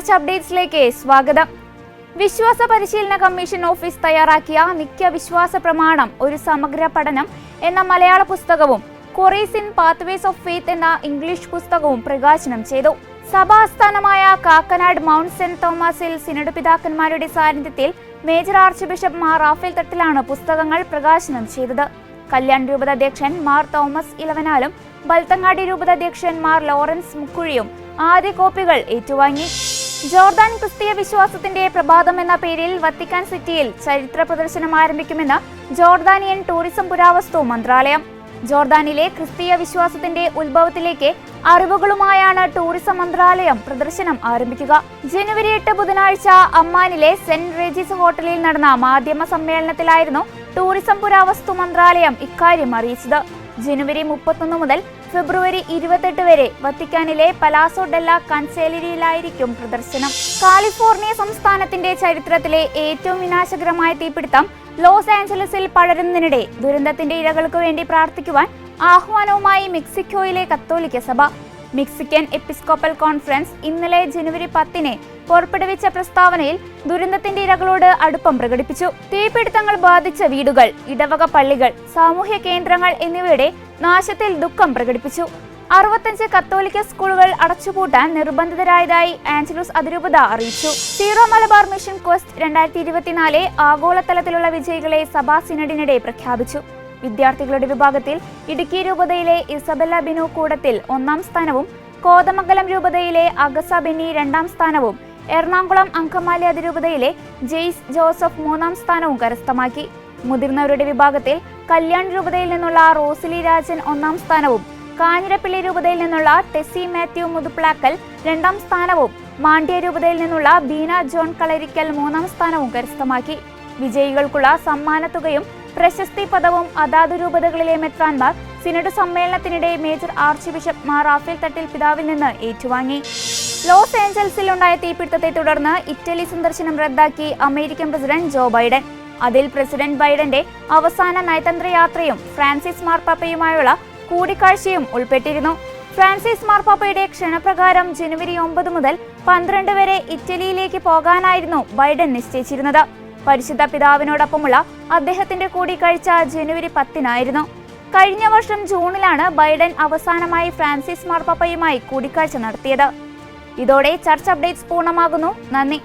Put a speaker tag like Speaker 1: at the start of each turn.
Speaker 1: ചർച്ച അപ്ഡേറ്റ്സിലേക്ക് സ്വാഗതം. വിശ്വാസ പരിശീലന കമ്മീഷൻ ഓഫീസ് തയ്യാറാക്കിയ നിത്യ വിശ്വാസ പ്രമാണം ഒരു സമഗ്ര പഠനം എന്ന മലയാള പുസ്തകവും queries in pathways of faith എന്ന ഇംഗ്ലീഷ് പുസ്തകവും പ്രകാശനം ചെയ്തു. സഭാസ്ഥാനമായ കാക്കനാട് മൗണ്ട് സെന്റ് തോമസിൽ സിനഡ് പിതാക്കന്മാരുടെ സാന്നിധ്യത്തിൽ major archbishop Mar Raphael തട്ടിലാണ് പുസ്തകങ്ങൾ പ്രകാശനം ചെയ്തത്. കല്യാൺ രൂപത അധ്യക്ഷൻ മാർ തോമസ് ഇലവനാലും ബൽത്തങ്ങാടി രൂപത അധ്യക്ഷൻ മാർ ലോറൻസ് മുക്കുഴിയും ആദ്യ കോപ്പികൾ ഏറ്റുവാങ്ങി. ജോർദാൻ ക്രിസ്തീയ വിശ്വാസത്തിന്റെ പ്രഭാതം എന്ന പേരിൽ വത്തിക്കാൻ സിറ്റിയിൽ ചരിത്ര പ്രദർശനം ആരംഭിക്കുമെന്ന് ജോർദാനിയൻ ടൂറിസം പുരാവസ്തു മന്ത്രാലയം. ജോർദാനിലെ ക്രിസ്തീയ വിശ്വാസത്തിന്റെ ഉത്ഭവത്തിലേക്ക് അറിവുകളുമായാണ് ടൂറിസം മന്ത്രാലയം പ്രദർശനം ആരംഭിക്കുക. ജനുവരി 8 ബുധനാഴ്ച അമ്മാനിലെ സെന്റ് റേജീസ് ഹോട്ടലിൽ നടന്ന മാധ്യമ സമ്മേളനത്തിലായിരുന്നു ടൂറിസം പുരാവസ്തു മന്ത്രാലയം ഇക്കാര്യം അറിയിച്ചത്. ജനുവരി 31 മുതൽ ഫെബ്രുവരി 28 വരെ വത്തിക്കാനിലെ പലാസോ ഡെല്ല കൺസേലരിയിലായിരിക്കും പ്രദർശനം. കാലിഫോർണിയ സംസ്ഥാനത്തിന്റെ ചരിത്രത്തിലെ ഏറ്റവും വിനാശകരമായ തീപിടുത്തം ലോസ് ആഞ്ചലസിൽ പടരുന്നതിനിടെ ദുരന്തത്തിന്റെ ഇരകൾക്ക് വേണ്ടി പ്രാർത്ഥിക്കുവാൻ ആഹ്വാനവുമായി മെക്സിക്കോയിലെ കത്തോലിക്ക സഭ. മെക്സിക്കൻ എപ്പിസ്കോപ്പൽ കോൺഫറൻസ് ഇന്നലെ ജനുവരി 10 പുറപ്പെടുവിച്ച പ്രസ്താവനയിൽ ദുരന്തത്തിന്റെ ഇരകളോട് അടുപ്പം പ്രകടിപ്പിച്ചു. തീപിടുത്തങ്ങൾ ബാധിച്ച വീടുകൾ, ഇടവക പള്ളികൾ, സാമൂഹ്യ കേന്ദ്രങ്ങൾ എന്നിവയുടെ നാശത്തിൽ ദുഃഖം പ്രകടിപ്പിച്ചു. 65 കത്തോലിക്ക സ്കൂളുകൾ അടച്ചുപൂട്ടാൻ നിർബന്ധിതരായതായി ആഞ്ചലൂസ് അതിരൂപത അറിയിച്ചു. സീറോ മലബാർ മിഷൻ ക്വസ്റ്റ് 2024 ആഗോളതലത്തിലുള്ള വിജയികളെ സഭാ സിനഡിനിടെ പ്രഖ്യാപിച്ചു. വിദ്യാർത്ഥികളുടെ വിഭാഗത്തിൽ ഇടുക്കി രൂപതയിലെ ഇസബെല്ല ബിനു കൂടത്തിൽ 1ാം സ്ഥാനവും കോതമംഗലം രൂപതയിലെ അഗസ ബെന്നി 2ാം സ്ഥാനവും എറണാകുളം അങ്കമാലി അതിരൂപതയിലെ ജെയ്സ് ജോസഫ് 3ാം സ്ഥാനവും കരസ്ഥമാക്കി. മുതിർന്നവരുടെ വിഭാഗത്തിൽ കല്യാൺ രൂപതയിൽ നിന്നുള്ള റോസിലി രാജൻ 1ാം സ്ഥാനവും കാഞ്ഞിരപ്പള്ളി രൂപതയിൽ നിന്നുള്ള ടെസി മാത്യു മുതുപ്ലാക്കൽ 2ാം സ്ഥാനവും മാണ്ഡ്യ രൂപതയിൽ നിന്നുള്ള ബീന ജോൺ കളരിക്കൽ 3ാം സ്ഥാനവും കരസ്ഥമാക്കി. വിജയികൾക്കുള്ള സമ്മാനത്തുകയും പ്രശസ്തി പദവും അതാതു രൂപതകളിലെ മെത്രാൻമാർ സിനഡ് സമ്മേളനത്തിനിടെ major archbishop Mar Raphael Thattil പിതാവിൽ നിന്ന് ഏറ്റുവാങ്ങി. ലോസ് ഏഞ്ചൽസിൽ ഉണ്ടായ തീപിടുത്തത്തെ തുടർന്ന് ഇറ്റലി സന്ദർശനം റദ്ദാക്കി അമേരിക്കൻ പ്രസിഡന്റ് ജോ ബൈഡൻ. അതിൽ പ്രസിഡന്റ് ബൈഡന്റെ അവസാന നയതന്ത്ര യാത്രയും ഫ്രാൻസിസ് മാർപ്പാപ്പയുമായുള്ള കൂടിക്കാഴ്ചയും ഉൾപ്പെട്ടിരുന്നു. ഫ്രാൻസിസ് മാർപ്പാപ്പയുടെ ക്ഷണപ്രകാരം ജനുവരി 9 മുതൽ 12 വരെ ഇറ്റലിയിലേക്ക് പോകാനായിരുന്നു ബൈഡൻ നിശ്ചയിച്ചിരുന്നത്. പരിശുദ്ധ പിതാവിനോടൊപ്പമുള്ള അദ്ദേഹത്തിന്റെ കൂടിക്കാഴ്ച ജനുവരി 10 കഴിഞ്ഞ വർഷം ജൂണിലാണ് ബൈഡൻ അവസാനമായി ഫ്രാൻസിസ് മാർപ്പാപ്പയുമായി കൂടിക്കാഴ്ച നടത്തിയത്. ഇതോടെ ചർച്ച അപ്ഡേറ്റ്സ് പൂർണ്ണമാകുന്നു. നന്ദി.